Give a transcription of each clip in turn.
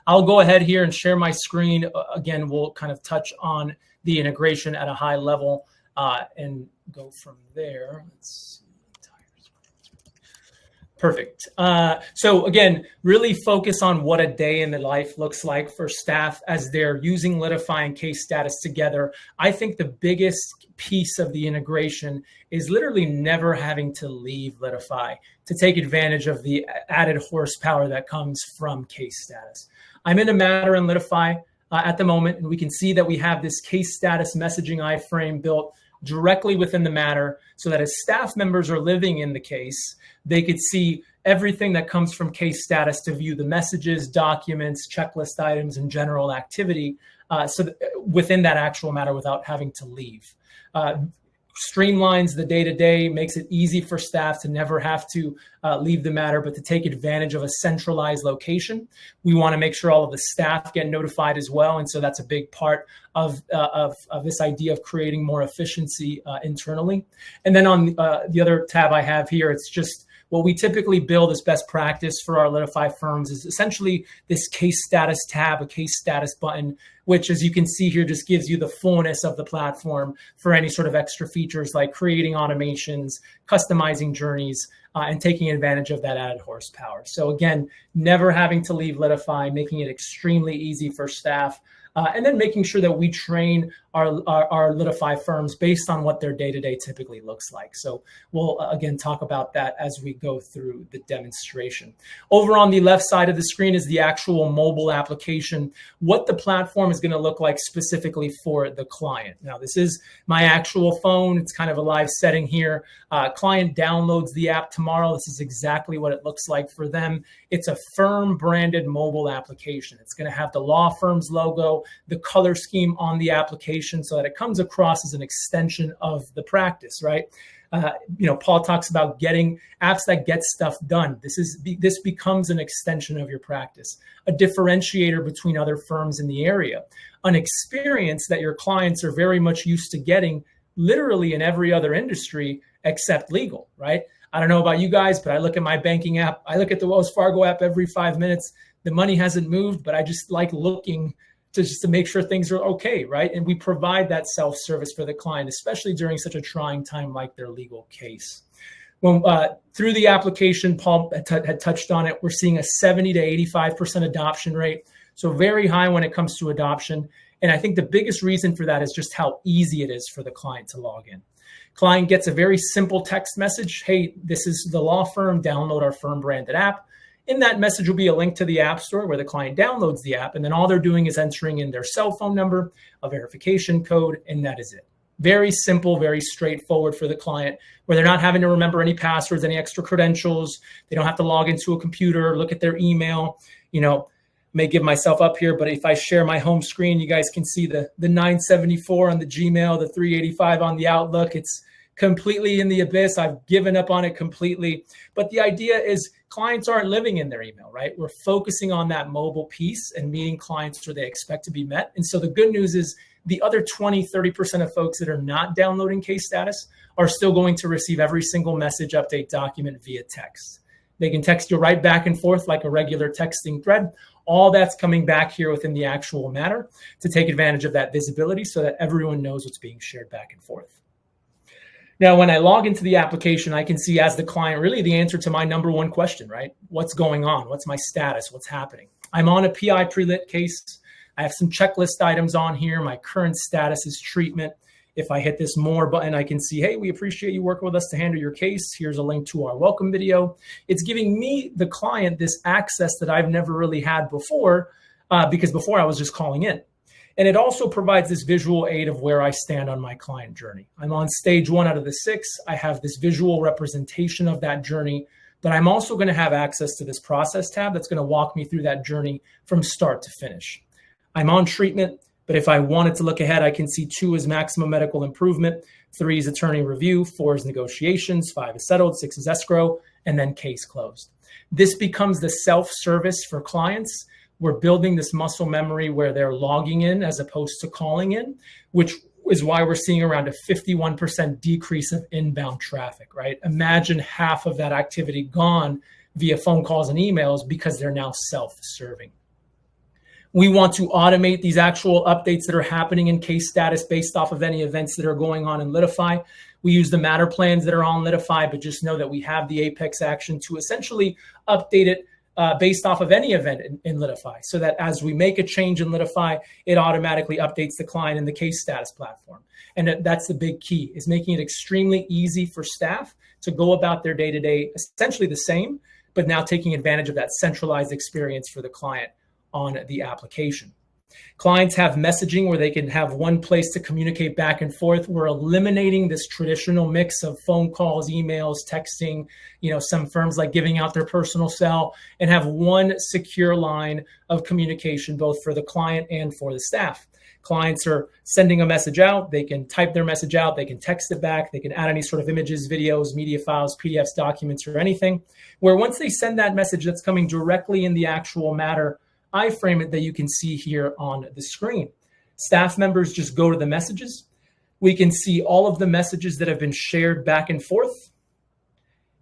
I'll go ahead here and share my screen. Again, we'll kind of touch on the integration at a high level and go from there. Let's see. Perfect. So again, really focus on what a day in the life looks like for staff as they're using Litify and Case Status together. I think the biggest piece of the integration is literally never having to leave Litify to take advantage of the added horsepower that comes from Case Status. I'm in a matter in Litify at the moment, and we can see that we have this Case Status messaging iframe built directly within the matter so that as staff members are living in the case, they could see everything that comes from Case Status to view the messages, documents, checklist items, and general activity within that actual matter without having to leave. Streamlines the day-to-day, makes it easy for staff to never have to leave the matter, but to take advantage of a centralized location. We want to make sure all of the staff get notified as well. And so that's a big part of this idea of creating more efficiency internally. And then on the other tab I have here, it's just what we typically build as best practice for our Litify firms is essentially this Case Status tab, a Case Status button, which, as you can see here, just gives you the fullness of the platform for any sort of extra features like creating automations, customizing journeys, and taking advantage of that added horsepower. So again, never having to leave Litify, making it extremely easy for staff, and then making sure that we train our Litify firms based on what their day-to-day typically looks like. So we'll, again, talk about that as we go through the demonstration. Over on the left side of the screen is the actual mobile application, what the platform is going to look like specifically for the client. Now, this is my actual phone. It's kind of a live setting here. Client downloads the app tomorrow. This is exactly what it looks like for them. It's a firm-branded mobile application. It's going to have the law firm's logo, the color scheme on the application so that it comes across as an extension of the practice, right? Paul talks about getting apps that get stuff done. This becomes an extension of your practice, a differentiator between other firms in the area, an experience that your clients are very much used to getting literally in every other industry except legal, right? I don't know about you guys, but I look at my banking app. I look at the Wells Fargo app every 5 minutes. The money hasn't moved, but I just like looking to make sure things are okay, right? And we provide that self-service for the client, especially during such a trying time like their legal case. When through the application, Paul had touched on it, we're seeing a 70 to 85% adoption rate. So very high when it comes to adoption. And I think the biggest reason for that is just how easy it is for the client to log in. Client gets a very simple text message. Hey, this is the law firm, download our firm branded app. In that message will be a link to the App Store where the client downloads the app. And then all they're doing is entering in their cell phone number, a verification code, and that is it. Very simple, very straightforward for the client, where they're not having to remember any passwords, any extra credentials. They don't have to log into a computer, look at their email. May give myself up here, but if I share my home screen, you guys can see the 974 on the Gmail, the 385 on the Outlook. It's completely in the abyss. I've given up on it completely. But the idea is clients aren't living in their email, right? We're focusing on that mobile piece and meeting clients where they expect to be met. And so the good news is the other 20, 30% of folks that are not downloading Case Status are still going to receive every single message, update, document via text. They can text you right back and forth like a regular texting thread. All that's coming back here within the actual matter to take advantage of that visibility so that everyone knows what's being shared back and forth. Now, when I log into the application, I can see as the client really the answer to my number one question, right? What's going on? What's my status? What's happening? I'm on a PI pre-lit case. I have some checklist items on here. My current status is treatment. If I hit this more button, I can see, hey, we appreciate you working with us to handle your case. Here's a link to our welcome video. It's giving me, the client, this access that I've never really had before because before I was just calling in. And it also provides this visual aid of where I stand on my client journey. I'm on stage 1 out of the 6. I have this visual representation of that journey, but I'm also going to have access to this process tab that's going to walk me through that journey from start to finish. I'm on treatment, but if I wanted to look ahead, I can see 2 is maximum medical improvement, 3 is attorney review, 4 is negotiations, 5 is settled, 6 is escrow, and then case closed. This becomes the self-service for clients. We're building this muscle memory where they're logging in as opposed to calling in, which is why we're seeing around a 51% decrease of inbound traffic, right? Imagine half of that activity gone via phone calls and emails because they're now self-serving. We want to automate these actual updates that are happening in case status based off of any events that are going on in Litify. We use the matter plans that are on Litify, but just know that we have the Apex action to essentially update it based off of any event in Litify, so that as we make a change in Litify, it automatically updates the client in the case status platform. And that's the big key, is making it extremely easy for staff to go about their day-to-day essentially the same, but now taking advantage of that centralized experience for the client on the application. Clients have messaging where they can have one place to communicate back and forth. We're eliminating this traditional mix of phone calls, emails, texting. Some firms like giving out their personal cell, and have one secure line of communication, both for the client and for the staff. Clients are sending a message out. They can type their message out. They can text it back. They can add any sort of images, videos, media files, PDFs, documents, or anything, where once they send that message that's coming directly in the actual matter iframe it that you can see here on the screen. Staff members just go to the messages. We can see all of the messages that have been shared back and forth.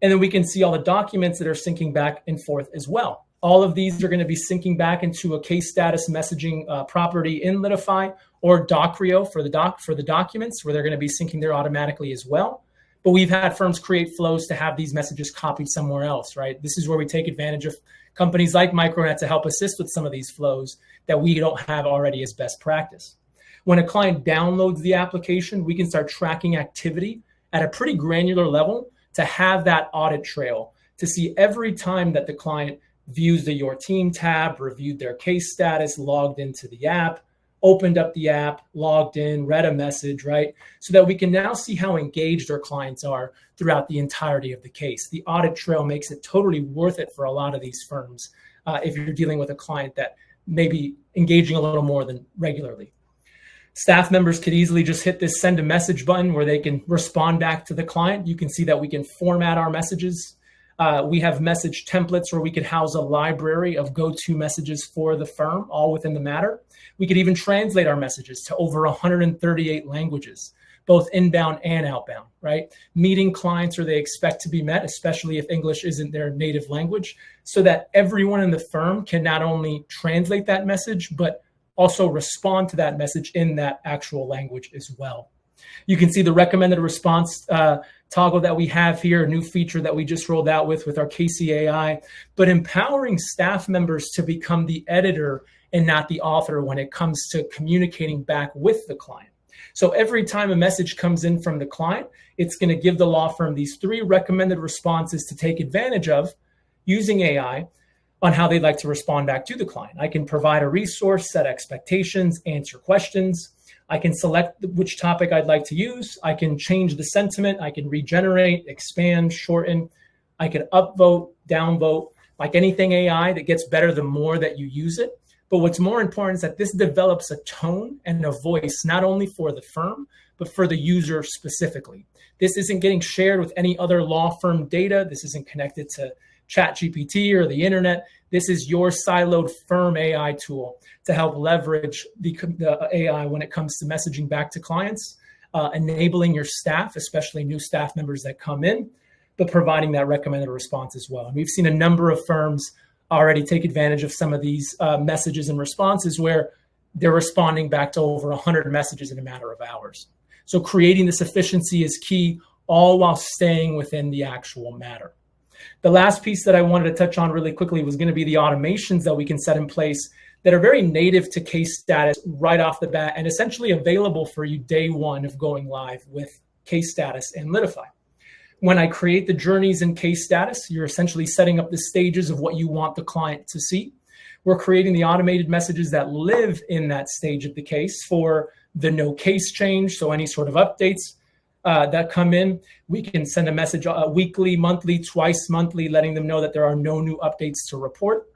And then we can see all the documents that are syncing back and forth as well. All of these are going to be syncing back into a case status messaging property in Litify, or Docrio for the documents, where they're going to be syncing there automatically as well. But we've had firms create flows to have these messages copied somewhere else, right? This is where we take advantage of companies like Micronet to help assist with some of these flows that we don't have already as best practice. When a client downloads the application, we can start tracking activity at a pretty granular level to have that audit trail, to see every time that the client views the Your Team tab, reviewed their case status, logged into the app, opened up the app, logged in, read a message, right? So that we can now see how engaged our clients are throughout the entirety of the case. The audit trail makes it totally worth it for a lot of these firms if you're dealing with a client that may be engaging a little more than regularly. Staff members could easily just hit this send a message button where they can respond back to the client. You can see that we can format our messages. We have message templates where we could house a library of go-to messages for the firm, all within the matter. We could even translate our messages to over 138 languages, both inbound and outbound, right? Meeting clients where they expect to be met, especially if English isn't their native language, so that everyone in the firm can not only translate that message, but also respond to that message in that actual language as well. You can see the recommended response toggle that we have here, a new feature that we just rolled out with our Casey AI, but empowering staff members to become the editor and not the author when it comes to communicating back with the client. So every time a message comes in from the client, it's going to give the law firm these 3 recommended responses to take advantage of using AI on how they'd like to respond back to the client. I can provide a resource, set expectations, answer questions. I can select which topic I'd like to use. I can change the sentiment. I can regenerate, expand, shorten. I can upvote, downvote, like anything AI that gets better the more that you use it. But what's more important is that this develops a tone and a voice, not only for the firm, but for the user specifically. This isn't getting shared with any other law firm data. This isn't connected to ChatGPT or the internet. This is your siloed firm AI tool to help leverage the AI when it comes to messaging back to clients, enabling your staff, especially new staff members that come in, but providing that recommended response as well. And we've seen a number of firms already take advantage of some of these messages and responses where they're responding back to over 100 messages in a matter of hours. So creating this efficiency is key, all while staying within the actual matter. The last piece that I wanted to touch on really quickly was going to be the automations that we can set in place that are very native to case status right off the bat and essentially available for you day one of going live with case status and Litify. When I create the journeys in case status, you're essentially setting up the stages of what you want the client to see. We're creating the automated messages that live in that stage of the case for the no case change. So any sort of updates that come in, we can send a message weekly, monthly, twice monthly, letting them know that there are no new updates to report.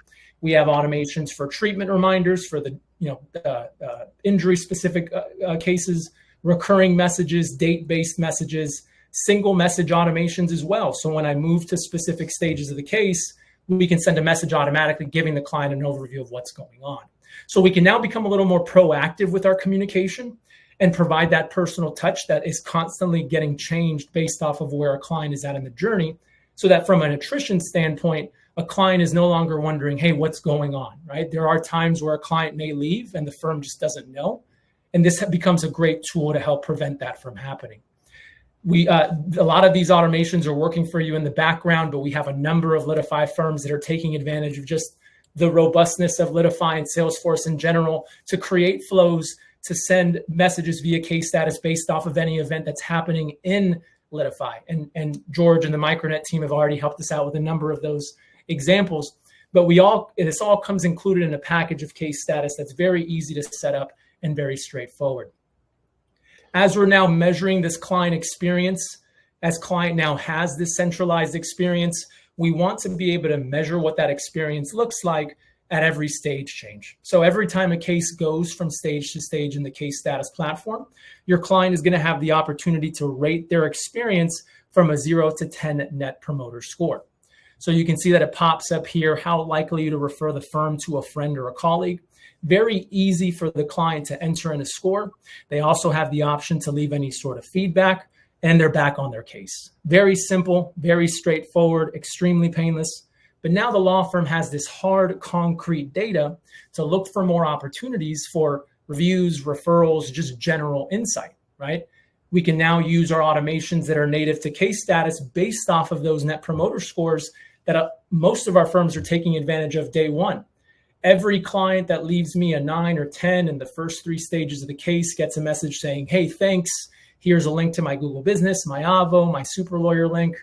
We have automations for treatment reminders for the injury-specific cases, recurring messages, date-based messages, single message automations as well. So when I move to specific stages of the case, we can send a message automatically giving the client an overview of what's going on. So we can now become a little more proactive with our communication and provide that personal touch that is constantly getting changed based off of where our client is at in the journey, so that from an attrition standpoint, a client is no longer wondering, hey, what's going on, right? There are times where a client may leave and the firm just doesn't know. And this becomes a great tool to help prevent that from happening. A lot of these automations are working for you in the background, but we have a number of Litify firms that are taking advantage of just the robustness of Litify and Salesforce in general to create flows to send messages via case status based off of any event that's happening in Litify. And George and the Micronet team have already helped us out with a number of those examples. But this all comes included in a package of case status that's very easy to set up and very straightforward. As we're now measuring this client experience, as client now has this centralized experience, we want to be able to measure what that experience looks like at every stage change. So every time a case goes from stage to stage in the case status platform, your client is going to have the opportunity to rate their experience from a 0 to 10 net promoter score. So you can see that it pops up here, how likely you to refer the firm to a friend or a colleague. Very easy for the client to enter in a score. They also have the option to leave any sort of feedback, and they're back on their case. Very simple, very straightforward, extremely painless. But now the law firm has this hard, concrete data to look for more opportunities for reviews, referrals, just general insight, right? We can now use our automations that are native to case status based off of those net promoter scores that most of our firms are taking advantage of day one. Every client that leaves me a 9 or 10 in the first 3 stages of the case gets a message saying, hey, thanks. Here's a link to my Google Business, my Avo, my Super Lawyer link.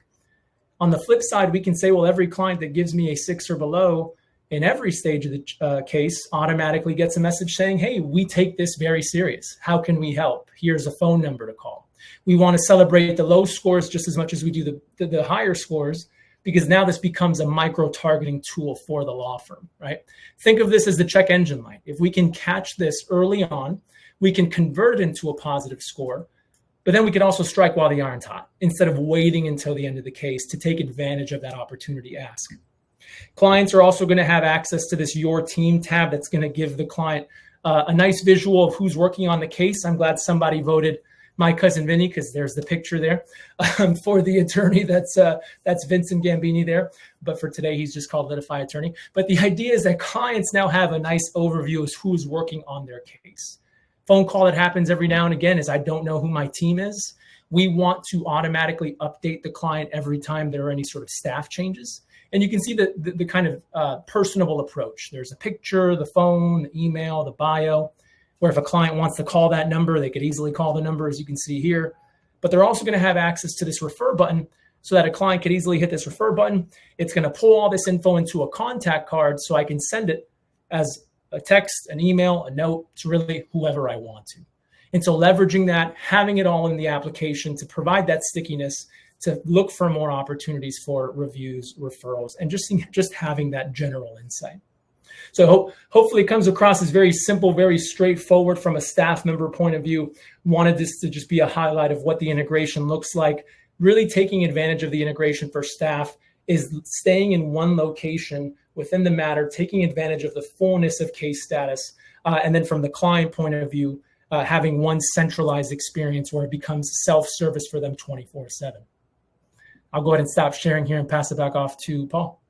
On the flip side, we can say, well, every client that gives me a 6 or below in every stage of the case automatically gets a message saying, hey, we take this very serious. How can we help? Here's a phone number to call. We want to celebrate the low scores just as much as we do the higher scores, because now this becomes a micro-targeting tool for the law firm, right? Think of this as the check engine light. If we can catch this early on, we can convert it into a positive score, but then we can also strike while the iron's hot instead of waiting until the end of the case to take advantage of that opportunity ask. Clients are also going to have access to this Your Team tab that's going to give the client a nice visual of who's working on the case. I'm glad somebody voted my cousin Vinny, because there's the picture there for the attorney. That's Vincent Gambini there. But for today, he's just called Litify Attorney. But the idea is that clients now have a nice overview of who's working on their case. Phone call that happens every now and again is, I don't know who my team is. We want to automatically update the client every time there are any sort of staff changes. And you can see the kind of personable approach. There's a picture, the phone, the email, the bio, where if a client wants to call that number, they could easily call the number, as you can see here. But they're also going to have access to this refer button so that a client could easily hit this refer button. It's going to pull all this info into a contact card so I can send it as a text, an email, a note to really whoever I want to. And so leveraging that, having it all in the application to provide that stickiness, to look for more opportunities for reviews, referrals, and just having that general insight. So hopefully it comes across as very simple, very straightforward from a staff member point of view. Wanted this to just be a highlight of what the integration looks like. Really taking advantage of the integration for staff is staying in one location within the matter, taking advantage of the fullness of case status. And then from the client point of view, having one centralized experience where it becomes self-service for them 24/7. I'll go ahead and stop sharing here and pass it back off to Paul.